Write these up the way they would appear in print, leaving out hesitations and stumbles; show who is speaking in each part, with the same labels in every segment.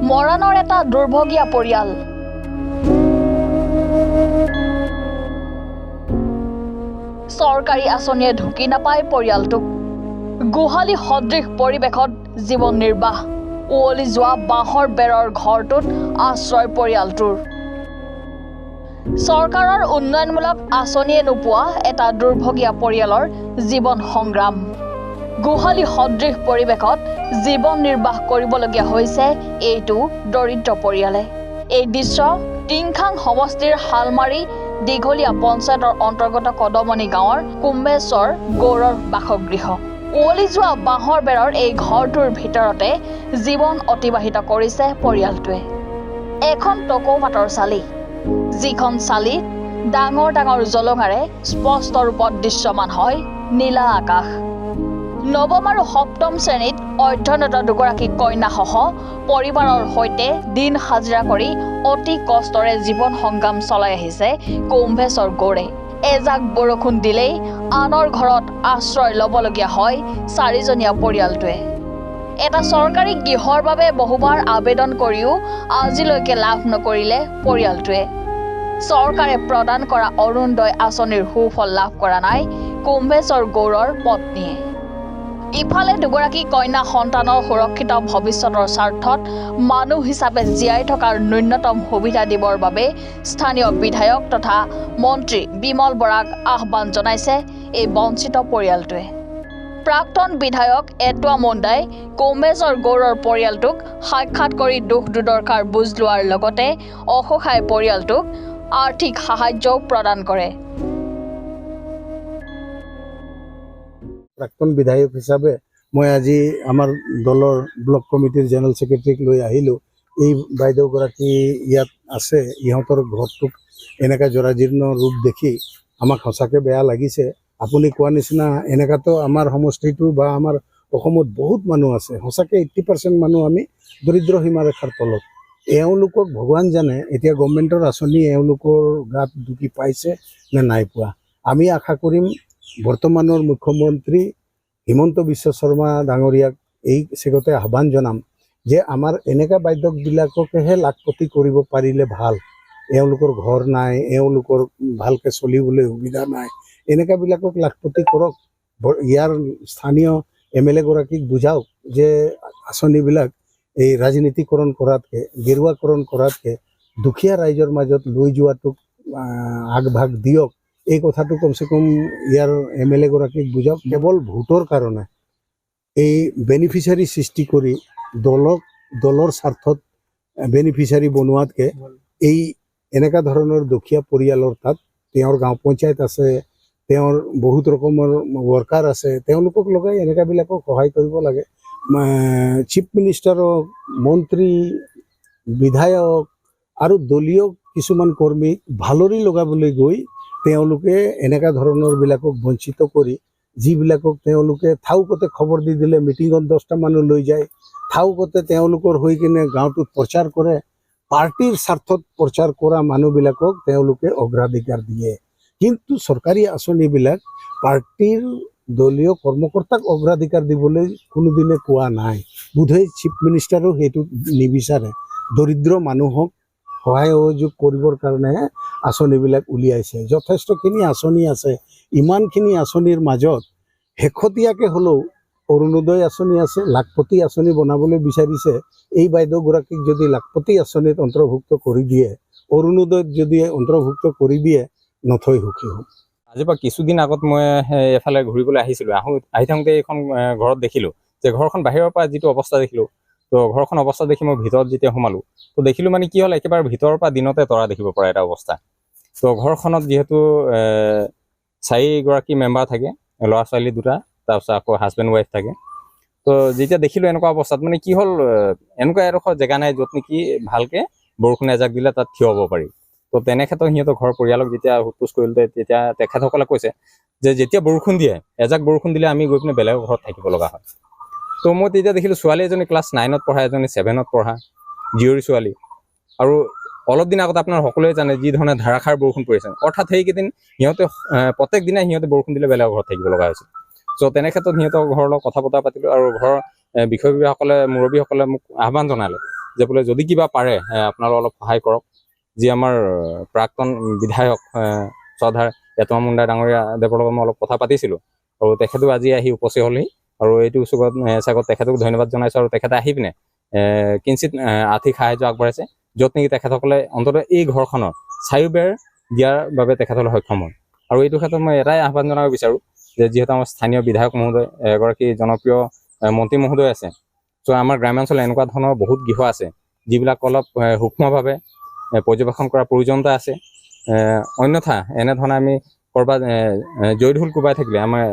Speaker 1: মৰাণৰ এটা দুৰ্ভগীয়া পৰিয়াল। চৰকাৰী আঁচনিয়ে ঢুকি নাপায় পৰিয়ালটোক। গোহালি সদৃশ পৰিৱেশত জীৱন নিৰ্বাহ। উৱলি যোৱা বাঁহৰ বেৰৰ ঘৰটোত আশ্ৰয় পৰিয়ালটোৰ। চৰকাৰৰ উন্নয়নমূলক আঁচনিয়ে নোপোৱা এটা দুৰ্ভগীয়া পৰিয়ালৰ জীৱন সংগ্ৰাম। গোহালি সদৃশ পৰিৱেশত জীৱন নিৰ্বাহ কৰিবলগীয়া হৈছে এইটো দৰিদ্ৰ পৰিয়ালে। এই দৃশ্য টিংখাং সমষ্টিৰ শালমাৰী দীঘলীয়া পঞ্চায়তৰ অন্তৰ্গত কদমনি গাঁৱৰ কুম্ভেশ্বৰ গৌৰৰ বাসগৃহ। উৱলি যোৱা বাঁহৰ বেৰৰ এই ঘৰটোৰ ভিতৰতে জীৱন অতিবাহিত কৰিছে পৰিয়ালটোৱে। এখন টকৌপাতৰ চালি, যিখন চালিত ডাঙৰ ডাঙৰ জলঙাৰে স্পষ্ট ৰূপত দৃশ্যমান হয় নীলা আকাশ। নৱম আৰু সপ্তম শ্ৰেণীত অধ্যয়নৰত দুগৰাকী কন্যাসহ পৰিবাৰৰ সৈতে দিন হাজিৰা কৰি অতি কষ্টৰে জীৱন সংগ্ৰাম চলাই আহিছে কুম্ভেশ্বৰ গৌৰে। এজাক বৰষুণ দিলেই আনৰ ঘৰত আশ্ৰয় ল'বলগীয়া হয় চাৰিজনীয়া পৰিয়ালটোৱে। এটা চৰকাৰী গৃহৰ বাবে বহুবাৰ আবেদন কৰিও আজিলৈকে লাভ নকৰিলে পৰিয়ালটোৱে। চৰকাৰে প্ৰদান কৰা অৰুণোদয় আঁচনিৰ সুফল লাভ কৰা নাই কুম্ভেশ্বৰ গৌৰৰ পত্নীয়ে। ইফালে দুগৰাকী কন্যা সন্তানৰ সুৰক্ষিত ভৱিষ্যতৰ স্বাৰ্থত মানুহ হিচাপে জীয়াই থকাৰ ন্যূনতম সুবিধা দিবৰ বাবে স্থানীয় বিধায়ক তথা মন্ত্ৰী বিমল বৰাক আহ্বান জনাইছে এই বঞ্চিত পৰিয়ালটোৱে। প্ৰাক্তন বিধায়ক এটুৱা মুণ্ডাই কুম্ভেশ্বৰ গৌৰৰ পৰিয়ালটোক সাক্ষাৎ কৰি দুখ দুৰ্দশাৰ বুজ লোৱাৰ লগতে অসহায় পৰিয়ালটোক আৰ্থিক সাহায্যও প্ৰদান কৰে।
Speaker 2: প্ৰাক্তন বিধায়ক হিচাপে মই আজি আমাৰ দলৰ ব্লক কমিটিৰ জেনেৰেল ছেক্ৰেটাৰীক লৈ আহিলোঁ। এই বাইদেউগৰাকী ইয়াত আছে, ইহঁতৰ ঘৰটোক এনেকুৱা জৰাজীৰ্ণ ৰূপ দেখি আমাক সঁচাকৈ বেয়া লাগিছে। আপুনি কোৱা নিচিনা এনেকুৱাতো আমাৰ সমষ্টিটো বা আমাৰ অসমত বহুত মানুহ আছে, সঁচাকৈ 80% মানুহ আমি দৰিদ্ৰ সীমাৰেখাৰ তলত। এওঁলোকক ভগৱান জানে এতিয়া গভৰ্ণমেণ্টৰ আঁচনি এওঁলোকৰ গাত ঢুকি পাইছে নে নাই পোৱা। আমি আশা কৰিম বৰ্তমানৰ মুখ্যমন্ত্ৰী হিমন্ত বিশ্ব শৰ্মা ডাঙৰীয়াক এই চেগতে আহ্বান জনাম যে আমাৰ এনেকুৱা বাধ্যকবিলাককহে লাখপতি কৰিব পাৰিলে ভাল। এওঁলোকৰ ঘৰ নাই, এওঁলোকৰ ভালকৈ চলিবলৈ সুবিধা নাই, এনেকুৱাবিলাকক লাখপতি কৰক। ইয়াৰ স্থানীয় MLA গৰাকীক বুজাওক যে আঁচনিবিলাক এই ৰাজনীতিকৰণ কৰাতকৈ, গেৰুৱাকৰণ কৰাতকৈ দুখীয়া ৰাইজৰ মাজত লৈ যোৱাটোক আগভাগ দিয়ক। এই কথাটো কমচে কম ইয়াৰ MLA গৰাকীক বুজাওক। কেৱল ভোটৰ কাৰণে এই বেনিফিচিয়াৰী সৃষ্টি কৰি দলৰ স্বাৰ্থত বেনিফিচিয়াৰী বনোৱাতকৈ এই এনেকুৱা ধৰণৰ দুখীয়া পৰিয়ালৰ তাত তেওঁৰ গাঁও পঞ্চায়ত আছে, তেওঁৰ বহুত ৰকমৰ ৱৰ্কাৰ আছে, তেওঁলোকক লগাই এনেকুৱাবিলাকক সহায় কৰিব লাগে। চিফ মিনিষ্টাৰক, মন্ত্ৰী, বিধায়ক আৰু দলীয় কিছুমান কৰ্মীক ভালৰি লগাবলৈ গৈ তেওঁলোকে এনেকুৱা ধৰণৰবিলাকক বঞ্চিত কৰি যিবিলাকক তেওঁলোকে থাউকতে খবৰ দি দিলে মিটিঙত 10টা মানুহ লৈ যায়, থাউকতে তেওঁলোকৰ হৈ কিনে গাঁৱটোত প্ৰচাৰ কৰে। পাৰ্টিৰ স্বাৰ্থত প্ৰচাৰ কৰা মানুহবিলাকক তেওঁলোকে অগ্ৰাধিকাৰ দিয়ে, কিন্তু চৰকাৰী আঁচনিবিলাক পাৰ্টিৰ দলীয় কৰ্মকৰ্তাক অগ্ৰাধিকাৰ দিবলৈ কোনোদিনে কোৱা নাই। বোধহয় চিফ মিনিষ্টাৰো সেইটো নিবিচাৰে। দৰিদ্ৰ মানুহক সহায় সহযোগ কৰিবৰ কাৰণেহে আঁচনিবিলাক উলিয়াইছে। যথেষ্টখিনি আঁচনি আছে, ইমানখিনি আঁচনিৰ মাজত শেহতীয়াকৈ হ'লেও অৰুণোদয় আঁচনি আছে, লাখপতি আঁচনি বনাবলৈ বিচাৰিছে। এই বাইদেউগৰাকীক যদি লাখপতি আঁচনিত অন্তৰ্ভুক্ত কৰি দিয়ে, অৰুণোদয়ত যদি অন্তৰ্ভুক্ত কৰি দিয়ে, নথৈ সুখী হ'ম।
Speaker 3: আজিৰ পৰা কিছুদিন আগত মই এফালে ঘূৰিবলৈ আহিছিলোঁ। আহি থাকোঁতে এইখন ঘৰত দেখিলোঁ যে ঘৰখন বাহিৰৰ পৰা যিটো অৱস্থা দেখিলোঁ, তো ঘৰখন অৱস্থা দেখি মই ভিতৰত যেতিয়া সোমালোঁ তো দেখিলোঁ মানে কি হ'ল, একেবাৰে ভিতৰৰ পৰা দিনতে তৰা দেখিব পৰা এটা অৱস্থা। তো ঘৰখনত যিহেতু 4গৰাকী মেম্বাৰ থাকে, ল'ৰা ছোৱালী 2টা, তাৰপিছত আকৌ হাজবেণ্ড ৱাইফ থাকে। তো যেতিয়া দেখিলোঁ এনেকুৱা অৱস্থাত মানে কি হ'ল, এনেকুৱা এডোখৰ জেগা নাই য'ত নেকি ভালকৈ বৰষুণ এজাক দিলে তাত থিয় হ'ব পাৰি। তো তেনে ক্ষেত্ৰত সিহঁতৰ ঘৰৰ পৰিয়ালক যেতিয়া সোধ-পোছ কৰিলে তেতিয়া তেখেতসকলে কৈছে যে যেতিয়া বৰষুণ দিয়ে, এজাক বৰষুণ দিলে আমি গৈ পিনে বেলেগৰ ঘৰত থাকিব লগা হয়। তো মই তেতিয়া দেখিলোঁ ছোৱালী এজনী ক্লাছ 9ত পঢ়া, এজনী 7ত পঢ়া, জীয়ৰী ছোৱালী। আৰু অলপ দিন আগত আপোনাৰ সকলোৱে জানে যি ধৰণে ধাৰাসাৰ বৰষুণ পৰিছে, অৰ্থাৎ সেইকেইদিন সিহঁতে প্ৰত্যেক দিনাই সিহঁতে বৰষুণ দিলে বেলেগৰ ঘৰত থাকিব লগা হৈছিল। চ' তেনে ক্ষেত্ৰত সিহঁতৰ ঘৰৰ লগত কথা বতৰা পাতিলোঁ আৰু ঘৰৰ বিষয়ববীয়াসকলে, মুৰব্বীসকলে মোক আহ্বান জনালে যে বোলে যদি কিবা পাৰে আপোনালোকে অলপ সহায় কৰক। যি আমাৰ প্ৰাক্তন বিধায়ক শ্ৰদ্ধাৰ ৰেতমা মুণ্ডা ডাঙৰীয়া দেৱৰ লগত মই অলপ কথা পাতিছিলোঁ আৰু তেখেতো আজি আহি উপস্থিত হ'লহি আৰু এইটো চাগত তেখেতক ধন্যবাদ জনাইছোঁ আৰু তেখেতে আহি পিনে কিঞ্চিত আৰ্থিক সাহায্য আগবঢ়াইছে য'ত নেকি তেখেতসকলে অন্ততঃ এই ঘৰখনৰ চাৰিওবেৰ দিয়াৰ বাবে তেখেতসকলে সক্ষম হয়। আৰু এইটো ক্ষেত্ৰত মই এটাই আহ্বান জনাব বিচাৰোঁ যে যিহেতু আমাৰ স্থানীয় বিধায়ক মহোদয় এগৰাকী জনপ্ৰিয় মন্ত্ৰী মহোদয় আছে, চ' আমাৰ গ্ৰাম্যাঞ্চলত এনেকুৱা ধৰণৰ বহুত গৃহ আছে যিবিলাক অলপ সূক্ষ্মভাৱে পৰ্যবেক্ষণ কৰাৰ প্ৰয়োজনীয়তা আছে। অন্যথা এনেধৰণে আমি ক'ৰবাত জয়ঢোল কোবাই থাকিলে আমাৰ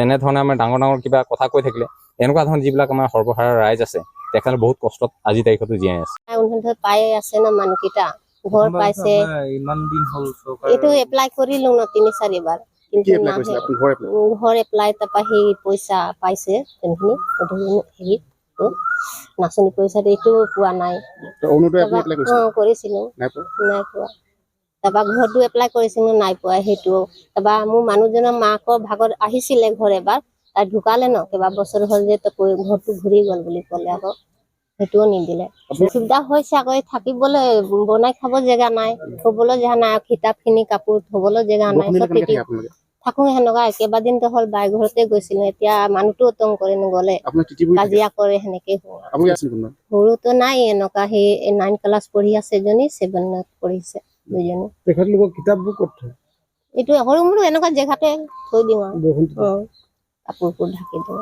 Speaker 3: এনেধৰণে আমাৰ ডাঙৰ ডাঙৰ কিবা কথা কৈ থাকিলে এনেকুৱা ধৰণৰ যিবিলাক আমাৰ সৰ্বসাধাৰণ ৰাইজ আছে তেখেতে বহুত কষ্টত আজি তাৰিখতো জীয়াই আছে।
Speaker 4: পাই আছে ন মানুহকেইটা ঘৰ পাইছে।
Speaker 5: ইমান দিন হ'ল
Speaker 4: এইটো এপ্লাই কৰিলো ন 3-4 বাৰ কিন্তু ঘৰ এপ্লাই তাৰপৰা সেই পইচা পাইছে হেৰিত নাচনি পইচাটো এইটো পোৱা নাই। কৰিছিলো নাই পোৱা। তাৰপৰা ঘৰটো এপ্লাই কৰিছিলো নাই পোৱা সেইটো। তাৰপৰা মোৰ মানুহজনৰ মাকৰ ভাগত আহিছিলে ঘৰ এবাৰ, তাই ঢুকালে ন কেইবা বছৰ হ'ল যে ঘৰটো ঘূৰি গ'ল বুলি ক'লে আকৌ সেইটোও নিদিলে। অসুবিধা হৈছে আকৌ থাকিবলৈ বনাই খাব জেগা নাই, থবলৈ জেগা নাই, কিতাপখিনি কাপোৰ থবলৈ জেগা নাই। থাকো সেনেকুৱা কেইবাদিনতো হ'ল বাই ঘৰতে গৈছিলো। এতিয়া মানুহটো তং কৰে নগলে কাজিয়া কৰে সেনেকে। সৰুতো নাই এনেকুৱা সেই 9 ক্লাছ পঢ়ি আছে, এজনী 7ত পঢ়িছে দুজনী।
Speaker 2: তেখেতলোকৰ কিতাপবোৰ ক'ত থয়?
Speaker 4: এইটো সৰু মৰু এনেকুৱা জেগাতে থৈ দিওঁ আৰু কাপোৰবোৰ ঢাকি দিওঁ।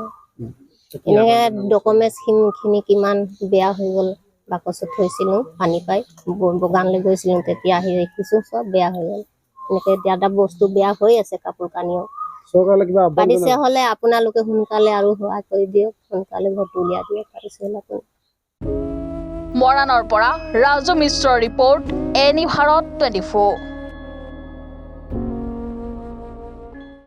Speaker 4: এনেকে ডকুমেণ্টছ খিনি কিমান বেয়া হৈ গ'ল, বাকচত থৈছিলো পানী পাই বাগানলৈ গৈছিলো তেতিয়া আহি দেখিছো চব বেয়া হৈ গ'ল। এনেকে এটা বস্তু বেয়া হৈ আছে, কাপোৰ কানিও।
Speaker 2: চৰকাৰলৈ কিবা
Speaker 4: পাৰিছে হ'লে আপোনালোকে সোনকালে আৰু সহায় কৰি দিয়ক, সোনকালে ঘৰটো উলিয়াই দিয়ক পাৰিছে হ'লে আপুনি।
Speaker 1: মৰাণৰ পৰা ৰাজু মিশ্ৰৰ ৰিপৰ্ট, এনি ভাৰত 24।